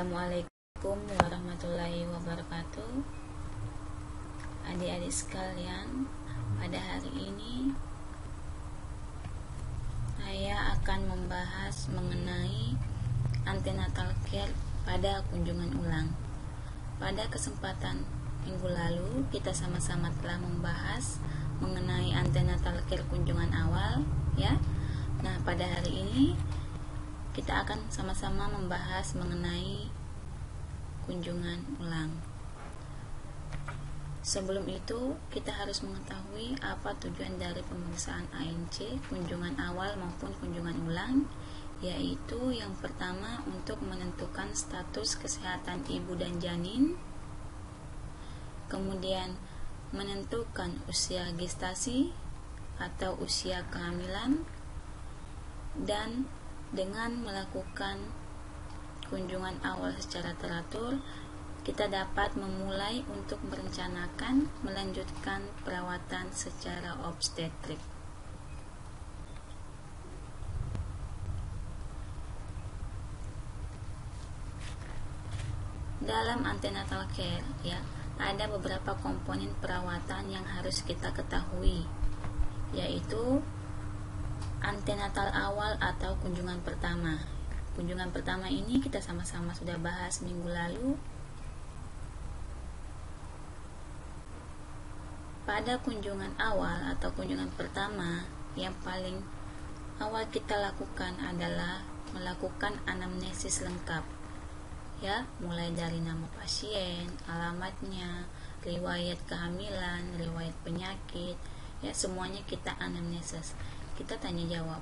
Assalamualaikum warahmatullahi wabarakatuh. Adik-adik sekalian, pada hari ini saya akan membahas mengenai antenatal care pada kunjungan ulang. Pada kesempatan minggu lalu kita sama-sama telah membahas mengenai antenatal care kunjungan awal, ya. Nah, pada hari ini kita akan sama-sama membahas mengenai kunjungan ulang. Sebelum itu, kita harus mengetahui apa tujuan dari pemeriksaan ANC, kunjungan awal maupun kunjungan ulang, yaitu yang pertama untuk menentukan status kesehatan ibu dan janin, kemudian menentukan usia gestasi atau usia kehamilan, dan dengan melakukan kunjungan awal secara teratur, kita dapat memulai untuk merencanakan melanjutkan perawatan secara obstetrik. Dalam antenatal care, ya, ada beberapa komponen perawatan yang harus kita ketahui, yaitu antenatal awal atau kunjungan pertama. Kunjungan pertama ini kita sama-sama sudah bahas minggu lalu. Pada kunjungan awal atau kunjungan pertama, yang paling awal kita lakukan adalah melakukan anamnesis lengkap, ya, mulai dari nama pasien, alamatnya, riwayat kehamilan, riwayat penyakit, ya, semuanya kita anamnesis. Kita tanya jawab.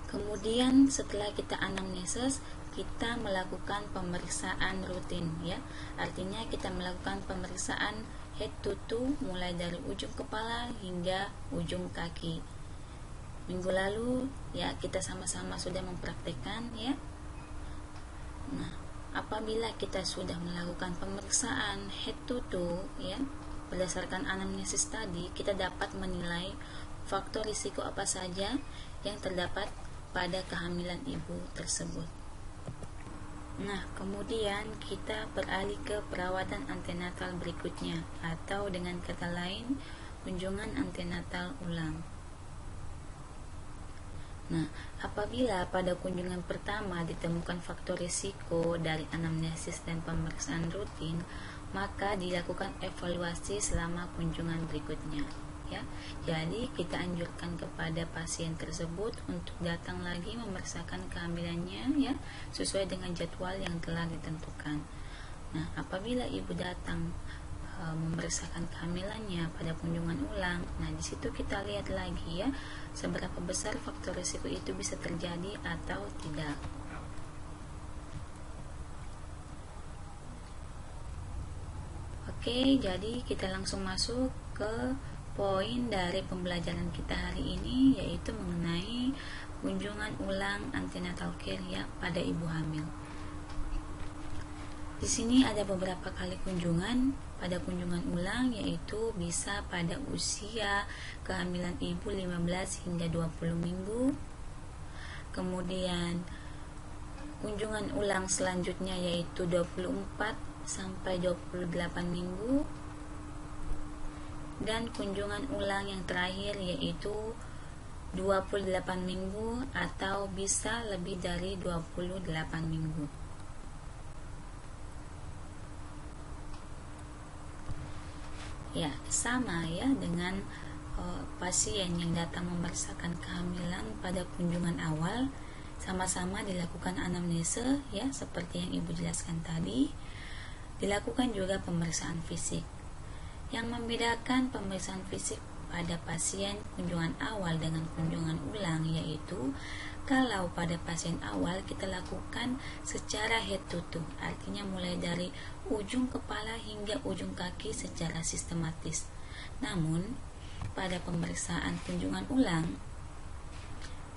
Kemudian setelah kita anamnesis, kita melakukan pemeriksaan rutin, ya. Artinya kita melakukan pemeriksaan head to toe mulai dari ujung kepala hingga ujung kaki. Minggu lalu, ya, kita sama-sama sudah mempraktekkan, ya. Nah, apabila kita sudah melakukan pemeriksaan head to toe, ya, berdasarkan anamnesis tadi, kita dapat menilai faktor risiko apa saja yang terdapat pada kehamilan ibu tersebut. Nah, kemudian kita beralih ke perawatan antenatal berikutnya, atau dengan kata lain, kunjungan antenatal ulang. Nah, apabila pada kunjungan pertama ditemukan faktor risiko dari anamnesis dan pemeriksaan rutin, maka dilakukan evaluasi selama kunjungan berikutnya, ya. Jadi kita anjurkan kepada pasien tersebut untuk datang lagi memeriksakan kehamilannya, ya, sesuai dengan jadwal yang telah ditentukan. Nah, apabila ibu datang memeriksakan kehamilannya pada kunjungan ulang, nah di situ kita lihat lagi, ya, seberapa besar faktor risiko itu bisa terjadi atau tidak. Oke, jadi kita langsung masuk ke poin dari pembelajaran kita hari ini, yaitu mengenai kunjungan ulang antenatal care, ya, pada ibu hamil. Di sini ada beberapa kali kunjungan pada kunjungan ulang, yaitu bisa pada usia kehamilan ibu 15 hingga 20 minggu. Kemudian kunjungan ulang selanjutnya yaitu 24 sampai 28 minggu. Dan kunjungan ulang yang terakhir yaitu 28 minggu atau bisa lebih dari 28 minggu. Ya, sama, ya, dengan pasien yang datang memeriksakan kehamilan pada kunjungan awal, sama-sama dilakukan anamnese, ya, seperti yang ibu jelaskan tadi. Dilakukan juga pemeriksaan fisik. Yang membedakan pemeriksaan fisik pada pasien kunjungan awal dengan kunjungan ulang yaitu kalau pada pasien awal kita lakukan secara head to toe, artinya mulai dari ujung kepala hingga ujung kaki secara sistematis. Namun pada pemeriksaan kunjungan ulang,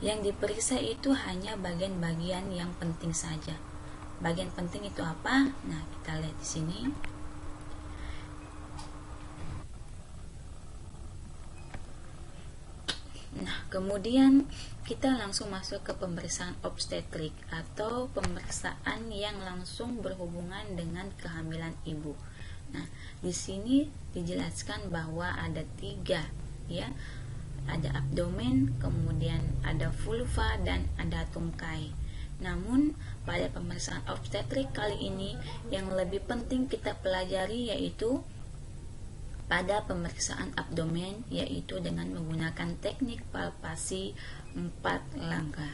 yang diperiksa itu hanya bagian-bagian yang penting saja. Bagian penting itu apa? Nah, kita lihat di sini. Nah, Kemudian kita langsung masuk ke pemeriksaan obstetrik atau pemeriksaan yang langsung berhubungan dengan kehamilan ibu. Nah, di sini dijelaskan bahwa ada 3, ya. Ada abdomen, kemudian ada vulva, dan ada tungkai. Namun pada pemeriksaan obstetrik kali ini yang lebih penting kita pelajari yaitu pada pemeriksaan abdomen, yaitu dengan menggunakan teknik palpasi 4 langkah.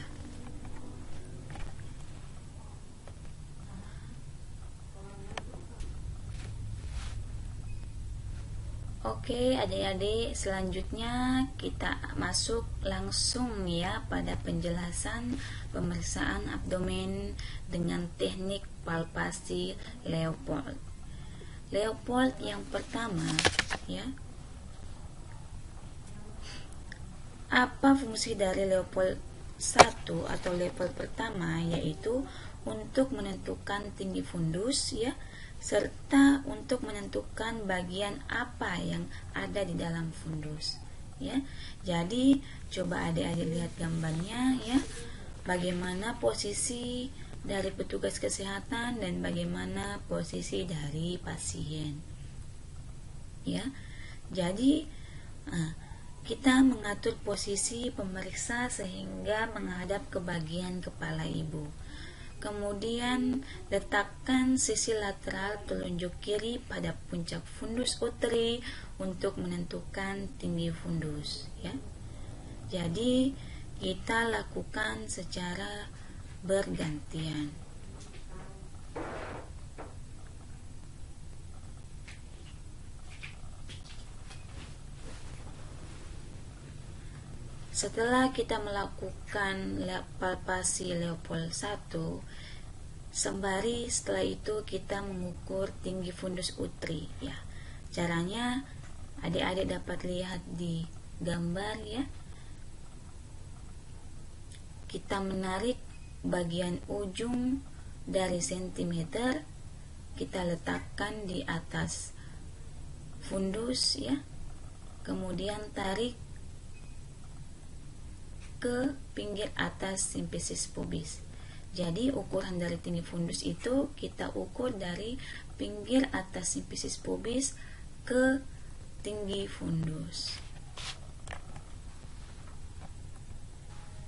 Oke adik-adik, selanjutnya kita masuk langsung ya pada penjelasan pemeriksaan abdomen dengan teknik palpasi Leopold. Leopold yang pertama, ya. Apa fungsi dari Leopold 1 atau Leopold pertama? Yaitu untuk menentukan tinggi fundus, ya, serta untuk menentukan bagian apa yang ada di dalam fundus, ya. Jadi coba adik-adik lihat gambarnya, ya, bagaimana posisi dari petugas kesehatan dan bagaimana posisi dari pasien, ya. Jadi kita mengatur posisi pemeriksa sehingga menghadap ke bagian kepala ibu. Kemudian letakkan sisi lateral telunjuk kiri pada puncak fundus uteri untuk menentukan tinggi fundus, ya. Jadi kita lakukan secara bergantian. Setelah kita melakukan palpasi Leopold 1, sembari setelah itu kita mengukur tinggi fundus uteri, ya. Caranya adik-adik dapat lihat di gambar, ya. Kita menarik bagian ujung dari sentimeter, kita letakkan di atas fundus, ya. Kemudian tarik ke pinggir atas simfisis pubis. Jadi ukuran dari tinggi fundus itu kita ukur dari pinggir atas simfisis pubis ke tinggi fundus.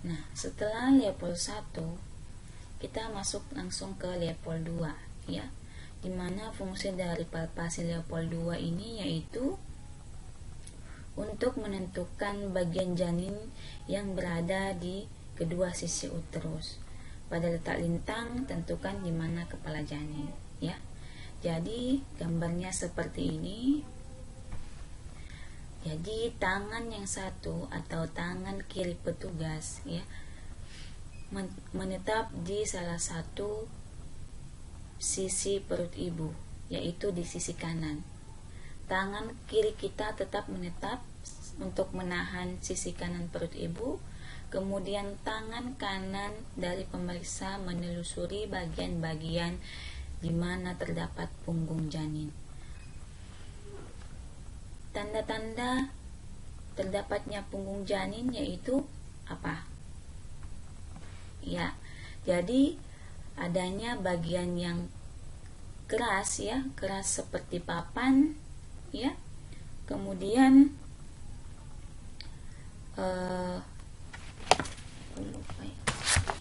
Nah, setelah Leopold 1, kita masuk langsung ke Leopold 2, ya. Dimana fungsi dari palpasi Leopold 2 ini yaitu untuk menentukan bagian janin yang berada di kedua sisi uterus. Pada letak lintang, tentukan di mana kepala janin, ya. Jadi gambarnya seperti ini. Jadi tangan yang satu atau tangan kiri petugas, ya, menetap di salah satu sisi perut ibu, yaitu di sisi kanan. Tangan kiri kita tetap menetap untuk menahan sisi kanan perut ibu. Kemudian tangan kanan dari pemeriksa menelusuri bagian-bagian di mana terdapat punggung janin. Tanda-tanda terdapatnya punggung janin yaitu apa? Ya, jadi adanya bagian yang keras, ya, keras seperti papan, ya. Kemudian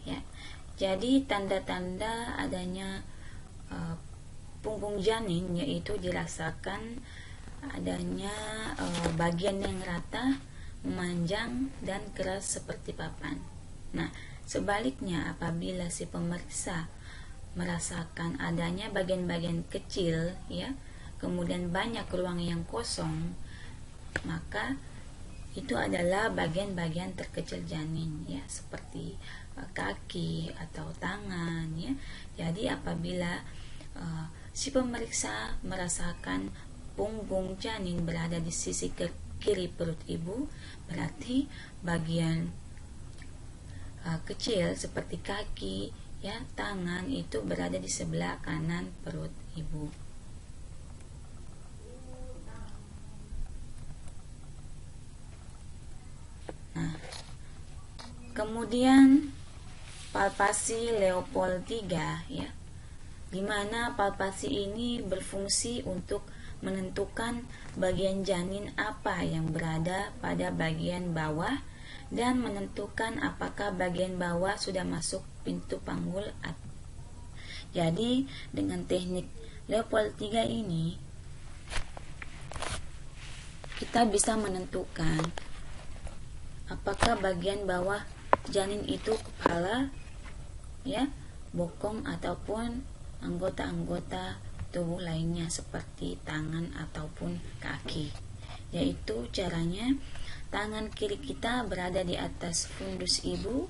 ya, jadi tanda-tanda adanya punggung janin yaitu dirasakan adanya bagian yang rata, memanjang, dan keras seperti papan. Nah, sebaliknya apabila si pemeriksa merasakan adanya bagian-bagian kecil, ya, kemudian banyak ruang yang kosong, maka itu adalah bagian-bagian terkecil janin, ya, seperti kaki atau tangan, ya. Jadi apabila si pemeriksa merasakan punggung janin berada di sisi kiri perut ibu, berarti bagian kecil seperti kaki, ya, tangan itu berada di sebelah kanan perut ibu. Nah, Kemudian palpasi Leopold III, ya, di mana palpasi ini berfungsi untuk menentukan bagian janin apa yang berada pada bagian bawah dan menentukan apakah bagian bawah sudah masuk pintu panggul. Jadi dengan teknik Leopold III ini kita bisa menentukan apakah bagian bawah janin itu kepala, ya, bokong ataupun anggota-anggota tubuh lainnya seperti tangan ataupun kaki. Yaitu caranya tangan kiri kita berada di atas fundus ibu,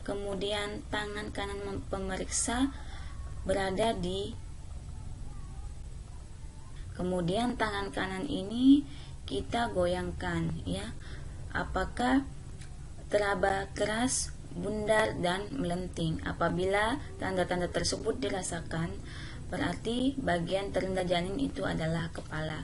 kemudian tangan kanan pemeriksa berada di, kemudian tangan kanan ini kita goyangkan, ya, apakah teraba keras, bundar dan melenting. Apabila tanda-tanda tersebut dirasakan, berarti bagian terendah janin itu adalah kepala.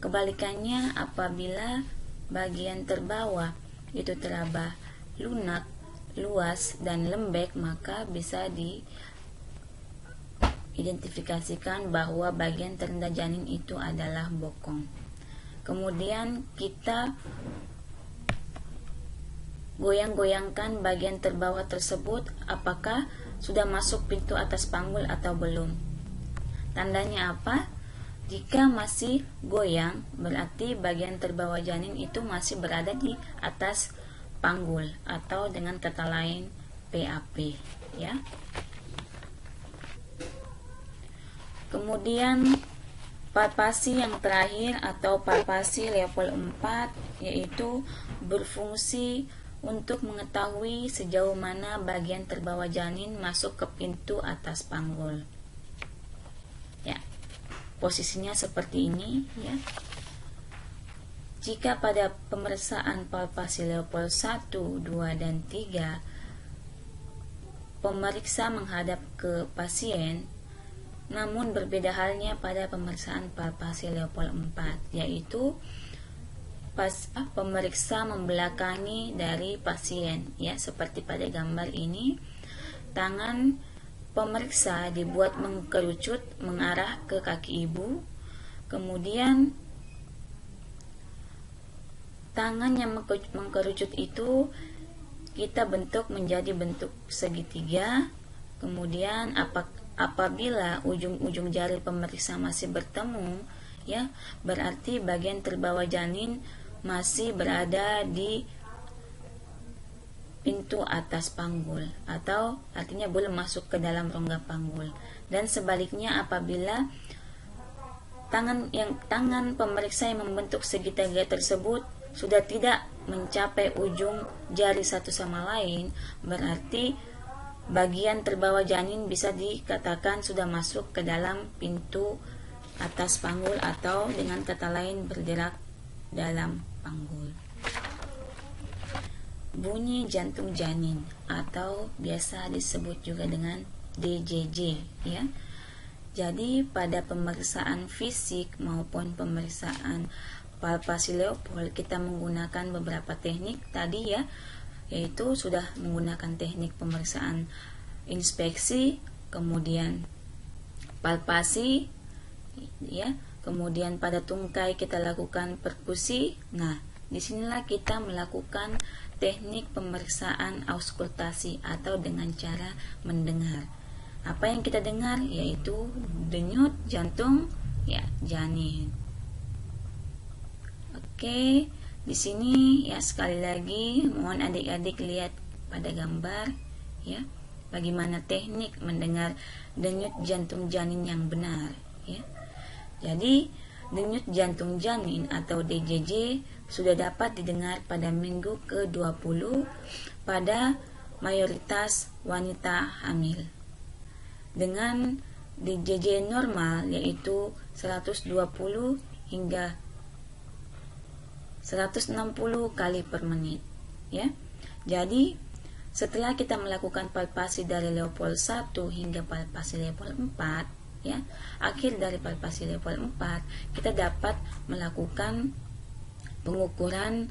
Kebalikannya, apabila bagian terbawah itu teraba lunak, luas dan lembek, maka bisa diidentifikasikan bahwa bagian terendah janin itu adalah bokong. Kemudian kita goyang-goyangkan bagian terbawah tersebut apakah sudah masuk pintu atas panggul atau belum. Tandanya apa? Jika masih goyang, berarti bagian terbawah janin itu masih berada di atas panggul atau dengan kata lain PAP, ya. Kemudian palpasi yang terakhir atau palpasi Leopold IV yaitu berfungsi untuk mengetahui sejauh mana bagian terbawah janin masuk ke pintu atas panggul. Ya, posisinya seperti ini, ya. Jika pada pemeriksaan palpasi Leopold 1, 2, dan 3 pemeriksa menghadap ke pasien, namun berbeda halnya pada pemeriksaan palpasi Leopold 4, yaitu pemeriksa membelakangi dari pasien, ya, seperti pada gambar ini. Tangan pemeriksa dibuat mengkerucut mengarah ke kaki ibu, kemudian tangan yang mengkerucut itu kita bentuk menjadi bentuk segitiga. Kemudian apabila ujung-ujung jari pemeriksa masih bertemu, ya, berarti bagian terbawah janin masih berada di pintu atas panggul atau artinya belum masuk ke dalam rongga panggul. Dan sebaliknya, apabila tangan pemeriksa yang membentuk segitiga tersebut sudah tidak mencapai ujung jari satu sama lain, berarti bagian terbawah janin bisa dikatakan sudah masuk ke dalam pintu atas panggul atau dengan kata lain bergerak dalam panggul. Bunyi jantung janin atau biasa disebut juga dengan DJJ, ya. Jadi pada pemeriksaan fisik maupun pemeriksaan palpasi Leopold kita menggunakan beberapa teknik tadi, ya, yaitu sudah menggunakan teknik pemeriksaan inspeksi, kemudian palpasi, ya, kemudian pada tungkai kita lakukan perkusi. Nah, disinilah kita melakukan teknik pemeriksaan auskultasi atau dengan cara mendengar. Apa yang kita dengar yaitu denyut jantung, ya, janin. Oke, di sini, ya, sekali lagi mohon adik-adik lihat pada gambar, ya, bagaimana teknik mendengar denyut jantung janin yang benar, ya. Jadi denyut jantung janin atau DJJ sudah dapat didengar pada minggu ke-20 pada mayoritas wanita hamil dengan DJJ normal yaitu 120 hingga 160 kali per menit, ya. Jadi setelah kita melakukan palpasi dari Leopold 1 hingga palpasi Leopold 4, ya, akhir dari palpasi Leopold 4 kita dapat melakukan pengukuran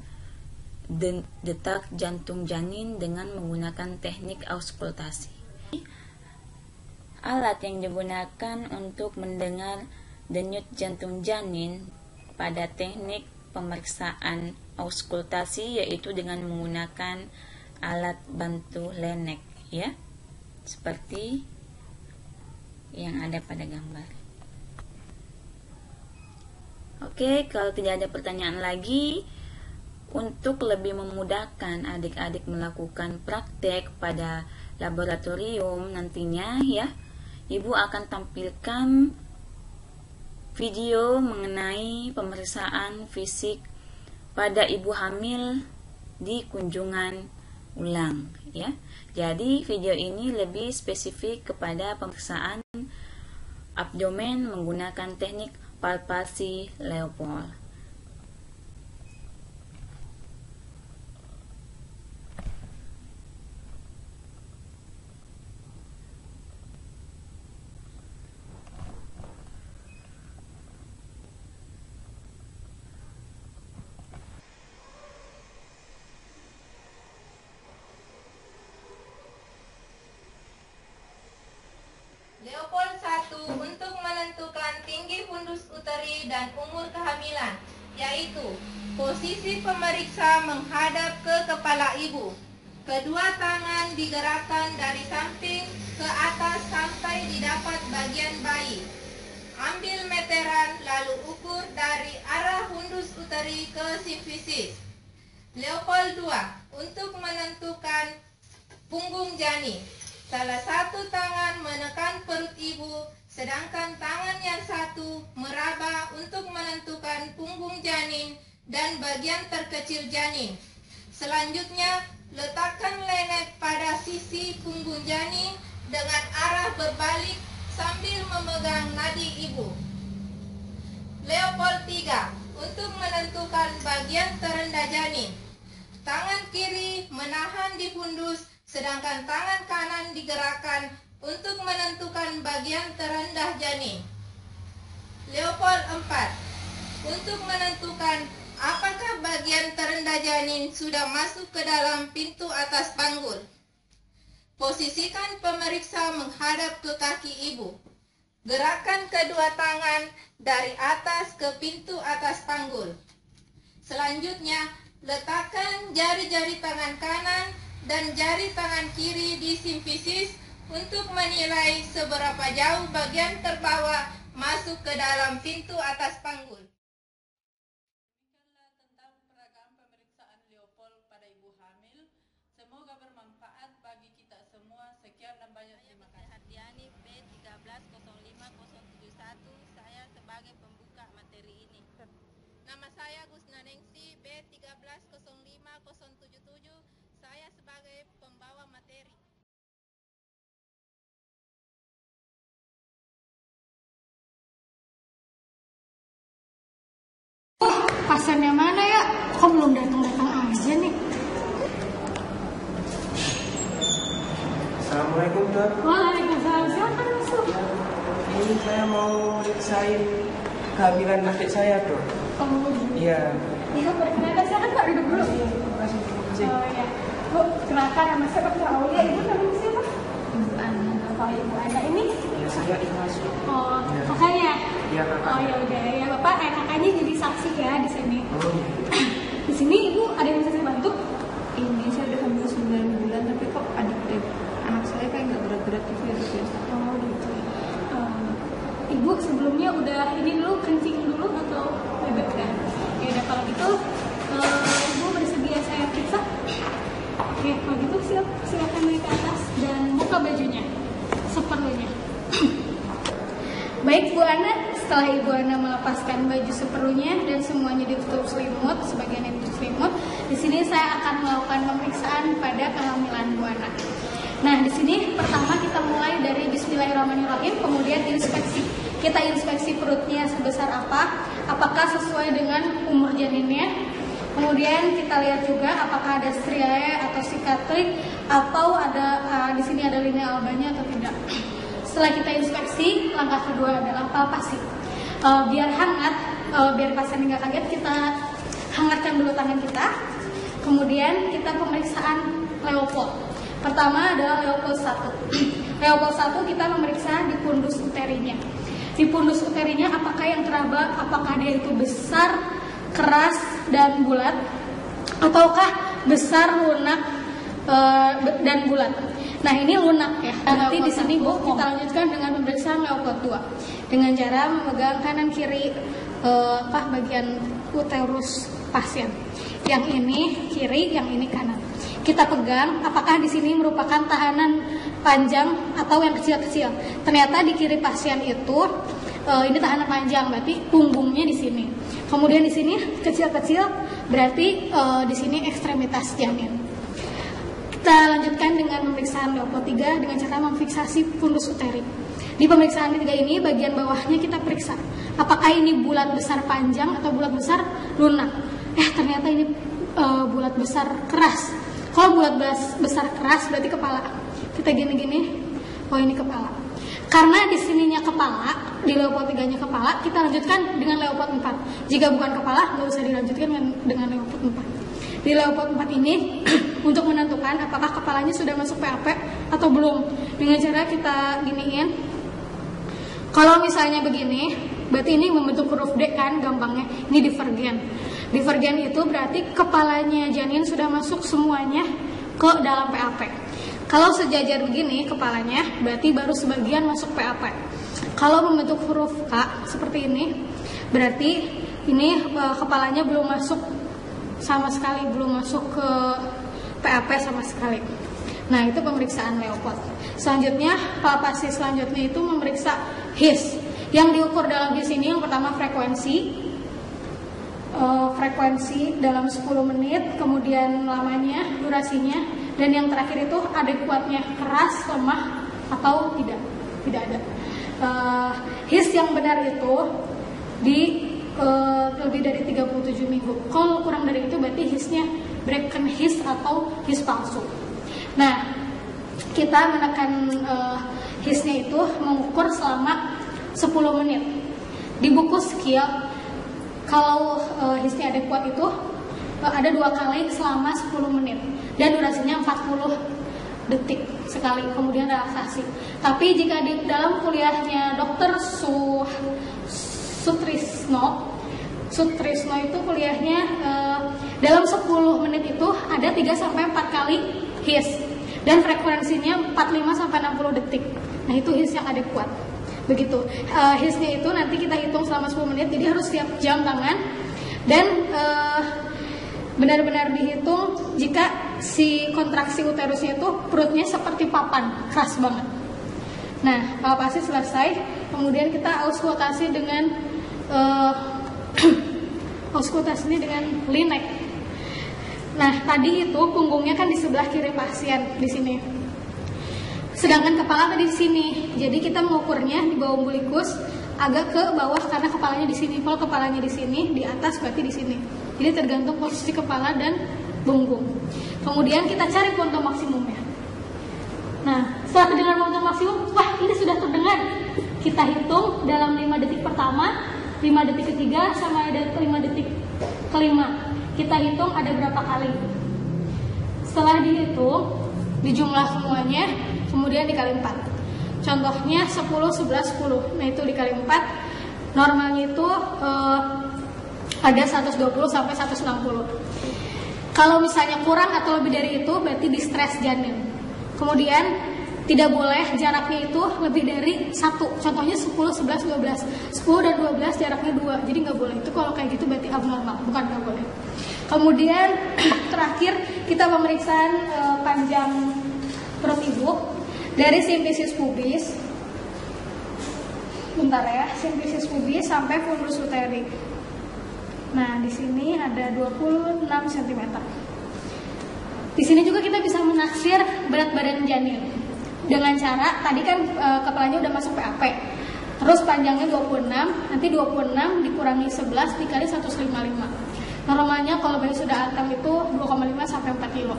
detak jantung janin dengan menggunakan teknik auskultasi. Alat yang digunakan untuk mendengar denyut jantung janin pada teknik pemeriksaan auskultasi yaitu dengan menggunakan alat bantu Lennec, ya, seperti yang ada pada gambar. Oke, kalau tidak ada pertanyaan lagi, untuk lebih memudahkan adik-adik melakukan praktek pada laboratorium nantinya, ya, Ibu akan tampilkan video mengenai pemeriksaan fisik pada ibu hamil di kunjungan ulang, ya. Jadi video ini lebih spesifik kepada pemeriksaan abdomen menggunakan teknik palpasi Leopold. Leopold 1 untuk menentukan tinggi fundus uteri dan umur kehamilan, yaitu posisi pemeriksa menghadap ke kepala ibu. Kedua tangan digerakkan dari samping ke atas sampai didapat bagian bayi. Ambil meteran lalu ukur dari arah fundus uteri ke simfisis. Leopold 2 untuk menentukan punggung janin. Salah satu tangan menekan perut ibu, sedangkan tangan yang satu meraba untuk menentukan punggung janin dan bagian terkecil janin. Selanjutnya, letakkan Lennec pada sisi punggung janin dengan arah berbalik sambil memegang nadi ibu. Leopold 3 untuk menentukan bagian terendah janin. Tangan kiri menahan di fundus, sedangkan tangan kanan digerakkan untuk menentukan bagian terendah janin. Leopold 4 untuk menentukan apakah bagian terendah janin sudah masuk ke dalam pintu atas panggul. Posisikan pemeriksa menghadap ke kaki ibu. Gerakkan kedua tangan dari atas ke pintu atas panggul. Selanjutnya, letakkan jari-jari tangan kanan dan jari tangan kiri di simfisis untuk menilai seberapa jauh bagian terbawah masuk ke dalam pintu atas panggul. Demikianlah tentang peragaan pemeriksaan Leopold pada ibu hamil. Semoga bermanfaat bagi kita semua. Sekian dan banyak terima kasih. Hardiani B1305071, saya sebagai pembuka materi ini. Nama saya Gusna Nengsi B1305077, saya sebagai pembawa materi. Pasiennya mana ya? Kok belum datang-datang aja nih? Assalamualaikum, Dok. Waalaikumsalam, silakan masuk. Ini saya mau periksain kehamilan adik saya, Dok. Oh, Iya. iya, perkenalkan, silakan Pak, duduk dulu. Terima kasih. Oh iya, Bu, kenalkan nama saya Dr. Aulia. Ibu namanya siapa? Ibu Ana. Oh, Ibu Ana ini? Ya, saya Ikhlas. Oh, Iya. kakaknya? Iya, kakak. Oh, ya udah, ya Bapak, kakaknya jadi saksi ya di sini. Oh, iya. Di sini Ibu ada yang bisa saya bantu? Ini saya udah hamil 9 bulan tapi kok anak saya kayak nggak gerak-gerak gitu ya dok ya. Oh gitu. Ibu sebelumnya udah ini dulu kencing dulu atau bebek kan? Ya udah kalau gitu Ibu bersedia saya periksa? Oke kalau gitu silakan naik ke atas dan buka bajunya seperlunya. Baik Bu Ana, setelah Ibu Ana melepaskan baju seperlunya dan semuanya ditutup selimut, sebagian ditutup selimut, di sini saya akan melakukan pemeriksaan pada kehamilan Bu Ana. Nah, di sini pertama kita mulai dari Bismillahirrahmanirrahim, kemudian inspeksi. Kita inspeksi perutnya sebesar apa, apakah sesuai dengan umur janinnya. Kemudian kita lihat juga apakah ada striae atau sikatrik atau ada di sini ada linea albanya atau tidak. Setelah kita inspeksi, langkah kedua adalah palpasi. Biar hangat, biar pasien nggak kaget, kita hangatkan dulu tangan kita. Kemudian kita pemeriksaan Leopold. Pertama adalah Leopold 1. Leopold 1 kita memeriksa di fundus uterinya. Di fundus uterinya apakah yang teraba, apakah dia itu besar, keras, dan bulat, ataukah besar, lunak, dan bulat. Nah, ini lunak ya. Nanti di sini Bu kita lanjutkan dengan pemeriksaan Leopold 2 dengan cara memegang kanan kiri bagian uterus pasien. Yang ini kiri, yang ini kanan. Kita pegang apakah di sini merupakan tahanan panjang atau yang kecil-kecil. Ternyata di kiri pasien itu ini tahanan panjang, berarti punggungnya di sini. Kemudian di sini kecil-kecil, berarti di sini ekstremitas janin. Kita lanjutkan dengan pemeriksaan Leopold 3 dengan cara memfiksasi fundus uteri. Di pemeriksaan ketiga ini bagian bawahnya kita periksa apakah ini bulat besar panjang atau bulat besar lunak. Ternyata ini bulat besar keras. Kalau bulat besar keras berarti kepala. Kita gini-gini, oh ini kepala. Karena di sininya kepala, di Leopold 3-nya kepala, kita lanjutkan dengan Leopold 4. Jika bukan kepala, nggak usah dilanjutkan dengan Leopold 4. Di Leopold 4 ini, untuk menentukan apakah kepalanya sudah masuk PAP atau belum, dengan cara kita giniin. Kalau misalnya begini, berarti ini membentuk huruf D kan, gampangnya. Ini divergen. Divergen itu berarti kepalanya janin sudah masuk semuanya ke dalam PAP. Kalau sejajar begini kepalanya, berarti baru sebagian masuk PAP. Kalau membentuk huruf K seperti ini, berarti ini kepalanya belum masuk sama sekali, belum masuk ke PAP sama sekali. Nah, itu pemeriksaan Leopold. Selanjutnya, palpasi selanjutnya itu memeriksa HIS. Yang diukur dalam HIS ini yang pertama frekuensi dalam 10 menit, kemudian lamanya, durasinya, dan yang terakhir itu adekuatnya keras, lemah, atau tidak ada. HIS yang benar itu di lebih dari 37 minggu. Kalau kurang dari itu berarti HIS-nya broken HIS atau HIS palsu. Nah, kita menekan HIS-nya itu mengukur selama 10 menit. Di buku skill, kalau HIS-nya adekuat itu ada 2 kali selama 10 menit dan durasinya 40 detik sekali, kemudian relaksasi. Tapi jika di dalam kuliahnya Dr. Sutrisno itu kuliahnya dalam 10 menit itu ada 3-4 kali HIS dan frekuensinya 45-60 detik. Nah, itu HIS yang adekuat. Begitu. HIS-nya itu nanti kita hitung selama 10 menit, jadi harus tiap jam tangan dan benar-benar dihitung jika si kontraksi uterusnya itu perutnya seperti papan, keras banget. Nah, palpasi selesai, kemudian kita auskultasi dengan linek. Nah, tadi itu punggungnya kan di sebelah kiri pasien di sini. Sedangkan kepala tadi di sini. Jadi kita mengukurnya di bawah umbilikus agak ke bawah karena kepalanya di sini. Kalau kepalanya di sini, di atas berarti di sini. Jadi tergantung posisi kepala dan punggung. Kemudian kita cari punto maksimumnya. Nah, setelah terdengar punto maksimum, wah ini sudah terdengar. Kita hitung dalam 5 detik pertama, 5 detik ketiga, sama ada 5 detik kelima. Kita hitung ada berapa kali. Setelah dihitung, dijumlah semuanya, kemudian dikali 4. Contohnya 10, 11, 10. Nah, itu dikali 4. Normalnya itu ada 120 sampai 160. Kalau misalnya kurang atau lebih dari itu berarti distres janin. Kemudian tidak boleh jaraknya itu lebih dari 1. Contohnya 10, 11, 12. 10 dan 12 jaraknya 2. Jadi nggak boleh. Itu kalau kayak gitu berarti abnormal, bukan nggak boleh. Kemudian terakhir kita pemeriksaan panjang perut ibu dari simplicis pubis. Bentar ya, simplicis pubis sampai fundus uteri. Nah, di sini ada 26 cm. Di sini juga kita bisa menaksir berat badan janin dengan cara tadi kan kepalanya udah masuk PAP. Terus panjangnya 26, nanti 26 dikurangi 11 dikali 155. Normalnya kalau bayi sudah atam itu 2,5 sampai 4 kilo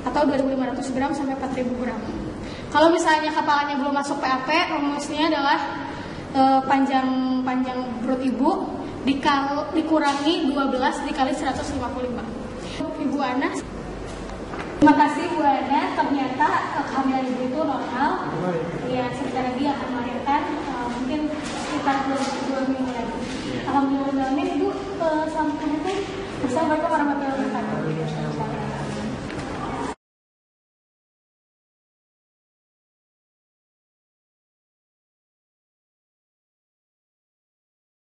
atau 2.500 gram sampai 4.000 gram. Kalau misalnya kepalanya belum masuk PAP, rumusnya adalah panjang perut ibu dikurangi 12 dikali 155. Ibu Ana. Terima kasih Bu Ana, ternyata kehamilan Ibu itu normal. Ya, sebentar lagi akan melahirkan, mungkin sekitar 2 minggu lagi. Alhamdulillah, Ibu sampai itu. Assalamualaikum warahmatullahi wabarakatuh.